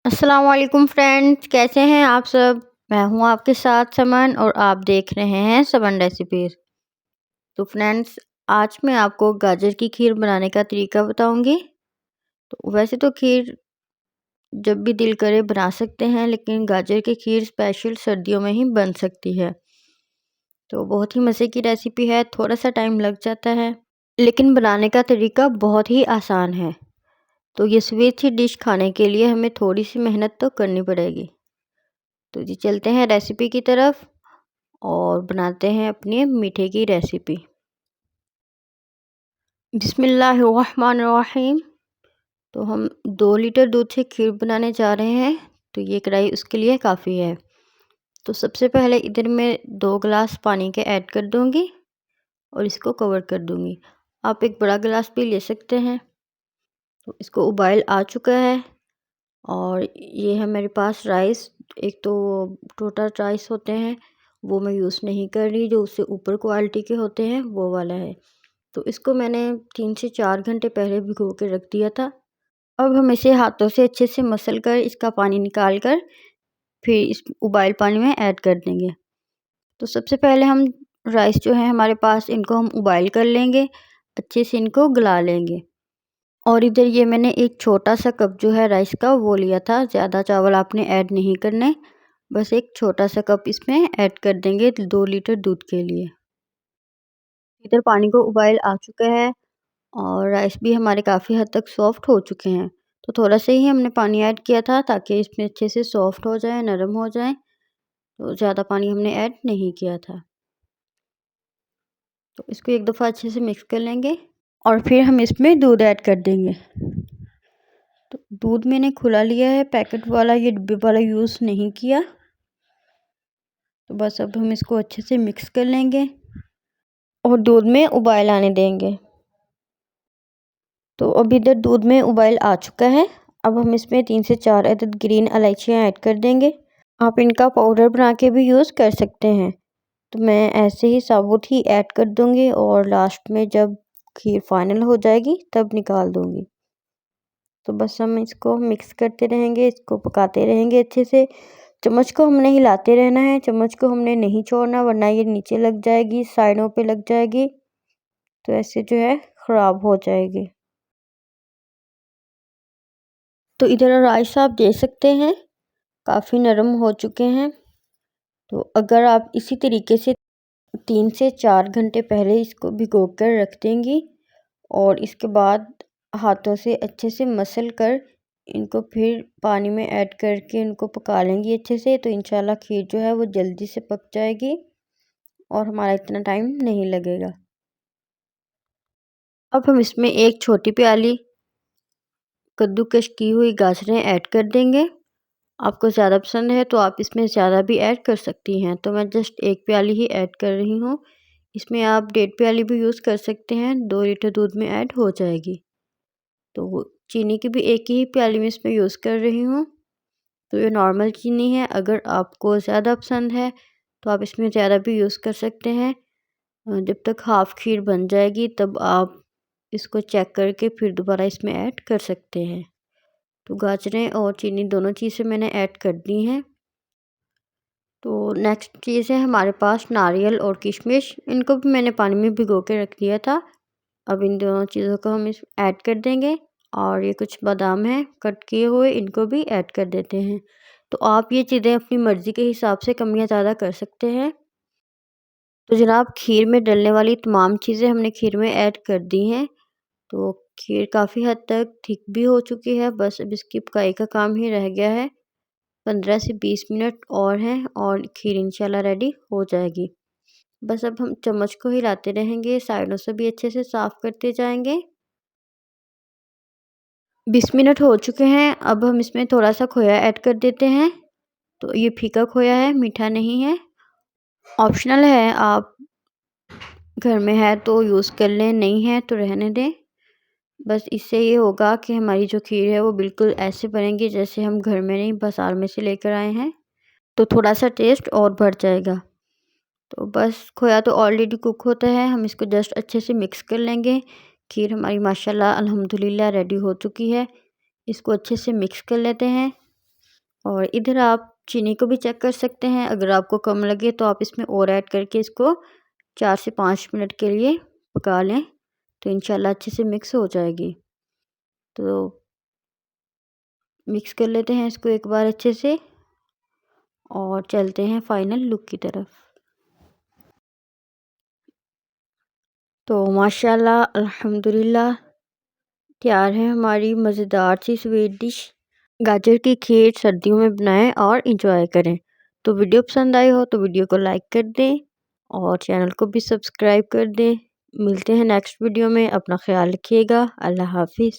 अस्सलाम वालेकुम फ्रेंड्स, कैसे हैं आप सब। मैं हूं आपके साथ समन और आप देख रहे हैं समन रेसिपीज़। तो फ्रेंड्स, आज मैं आपको गाजर की खीर बनाने का तरीका बताऊंगी। तो वैसे तो खीर जब भी दिल करे बना सकते हैं, लेकिन गाजर की खीर स्पेशल सर्दियों में ही बन सकती है। तो बहुत ही मज़े की रेसिपी है, थोड़ा सा टाइम लग जाता है लेकिन बनाने का तरीका बहुत ही आसान है। तो ये स्वीट सी डिश खाने के लिए हमें थोड़ी सी मेहनत तो करनी पड़ेगी। तो जी चलते हैं रेसिपी की तरफ और बनाते हैं अपनी मीठे की रेसिपी। बिस्मिल्लाहिर्रहमानिर्रहीम। तो हम 2 लीटर दूध से खीर बनाने जा रहे हैं, तो ये कढ़ाई उसके लिए काफ़ी है। तो सबसे पहले इधर मैं 2 गिलास पानी के ऐड कर दूंगी और इसको कवर कर दूंगी। आप एक बड़ा गिलास भी ले सकते हैं। तो इसको उबाल आ चुका है और ये है मेरे पास राइस। एक तो टोटा राइस होते हैं, वो मैं यूज़ नहीं कर रही, जो उससे ऊपर क्वालिटी के होते हैं वो वाला है। तो इसको मैंने 3 से 4 घंटे पहले भिगो के रख दिया था। अब हम इसे हाथों से अच्छे से मसल कर इसका पानी निकाल कर फिर इस उबाइल पानी में ऐड कर देंगे। तो सबसे पहले हम राइस जो है हमारे पास, इनको हम उबाइल कर लेंगे, अच्छे से इनको गला लेंगे। और इधर ये मैंने एक छोटा सा कप जो है राइस का वो लिया था, ज़्यादा चावल आपने ऐड नहीं करने, बस एक छोटा सा कप इसमें ऐड कर देंगे 2 लीटर दूध के लिए। इधर पानी को उबाइल आ चुका है और राइस भी हमारे काफ़ी हद तक सॉफ्ट हो चुके हैं। तो थोड़ा सा ही हमने पानी ऐड किया था ताकि इसमें अच्छे से सॉफ्ट हो जाए, नरम हो जाए। तो ज़्यादा पानी हमने ऐड नहीं किया था। तो इसको एक दफ़ा अच्छे से मिक्स कर लेंगे और फिर हम इसमें दूध ऐड कर देंगे। तो दूध मैंने खुला लिया है, पैकेट वाला ये डिब्बे वाला यूज़ नहीं किया। तो बस अब हम इसको अच्छे से मिक्स कर लेंगे और दूध में उबाल आने देंगे। तो अब इधर दूध में उबाल आ चुका है। अब हम इसमें 3 से 4 अदद ग्रीन इलायचियाँ ऐड कर देंगे। आप इनका पाउडर बना के भी यूज़ कर सकते हैं। तो मैं ऐसे ही साबुत ही ऐड कर दूँगी और लास्ट में जब खीर फाइनल हो जाएगी तब निकाल दूँगी। तो बस हम इसको मिक्स करते रहेंगे, इसको पकाते रहेंगे अच्छे से। चम्मच को हमने हिलाते रहना है, चम्मच को हमने नहीं छोड़ना, वरना ये नीचे लग जाएगी, साइडों पे लग जाएगी, तो ऐसे जो है ख़राब हो जाएगी। तो इधर राइस आप देख सकते हैं काफ़ी नरम हो चुके हैं। तो अगर आप इसी तरीके से 3 से 4 घंटे पहले इसको भिगो कर रख देंगी और इसके बाद हाथों से अच्छे से मसल कर इनको फिर पानी में ऐड करके इनको पका लेंगी अच्छे से, तो इंशाल्लाह खीर जो है वो जल्दी से पक जाएगी और हमारा इतना टाइम नहीं लगेगा। अब हम इसमें एक छोटी प्याली कद्दूकस की हुई गाजरें ऐड कर देंगे। आपको ज़्यादा पसंद है तो आप इसमें ज़्यादा भी ऐड कर सकती हैं, तो मैं जस्ट एक प्याली ही ऐड कर रही हूँ। इसमें आप 1.5 प्याली भी यूज़ कर सकते हैं, 2 लीटर दूध में ऐड हो जाएगी। तो चीनी की भी एक ही प्याली में इसमें यूज़ कर रही हूँ। तो ये नॉर्मल चीनी है, अगर आपको ज़्यादा पसंद है तो आप इसमें ज़्यादा भी यूज़ कर सकते हैं। जब तक हाफ़ खीर बन जाएगी तब आप इसको चेक करके फिर दोबारा इसमें ऐड कर सकते हैं। तो गाजरें और चीनी दोनों चीज़ें मैंने ऐड कर दी हैं। तो नेक्स्ट चीज़ है हमारे पास नारियल और किशमिश, इनको भी मैंने पानी में भिगो के रख दिया था। अब इन दोनों चीज़ों को हम इस ऐड कर देंगे और ये कुछ बादाम हैं कट किए हुए, इनको भी ऐड कर देते हैं। तो आप ये चीज़ें अपनी मर्ज़ी के हिसाब से कम या ज़्यादा कर सकते हैं। तो जनाब, खीर में डलने वाली तमाम चीज़ें हमने खीर में ऐड कर दी हैं। तो खीर काफ़ी हद तक थिक भी हो चुकी है, बस अब इसकी पकाई का काम ही रह गया है। 15 से 20 मिनट और हैं और खीर इंशाल्लाह रेडी हो जाएगी। बस अब हम चम्मच को हिलाते रहेंगे, साइडों से भी अच्छे से साफ़ करते जाएंगे। 20 मिनट हो चुके हैं, अब हम इसमें थोड़ा सा खोया ऐड कर देते हैं। तो ये फीका खोया है, मीठा नहीं है, ऑप्शनल है। आप घर में है तो यूज़ कर लें, नहीं है तो रहने दें। बस इससे ये होगा कि हमारी जो खीर है वो बिल्कुल ऐसे बनेगी जैसे हम घर में नहीं बाज़ार में से लेकर आए हैं। तो थोड़ा सा टेस्ट और बढ़ जाएगा। तो बस खोया तो ऑलरेडी कुक होता है, हम इसको जस्ट अच्छे से मिक्स कर लेंगे। खीर हमारी माशाल्लाह अल्हम्दुलिल्लाह रेडी हो चुकी है। इसको अच्छे से मिक्स कर लेते हैं। और इधर आप चीनी को भी चेक कर सकते हैं, अगर आपको कम लगे तो आप इसमें और ऐड करके इसको 4 से 5 मिनट के लिए पका लें, तो इंशाल्लाह अच्छे से मिक्स हो जाएगी। तो मिक्स कर लेते हैं इसको एक बार अच्छे से और चलते हैं फाइनल लुक की तरफ। तो माशाल्लाह अल्हम्दुलिल्लाह तैयार है हमारी मज़ेदार सी स्वीट डिश। गाजर की खीर सर्दियों में बनाएं और इंजॉय करें। तो वीडियो पसंद आई हो तो वीडियो को लाइक कर दें और चैनल को भी सब्सक्राइब कर दें। मिलते हैं नेक्स्ट वीडियो में, अपना ख्याल रखिएगा। अल्लाह हाफिज़।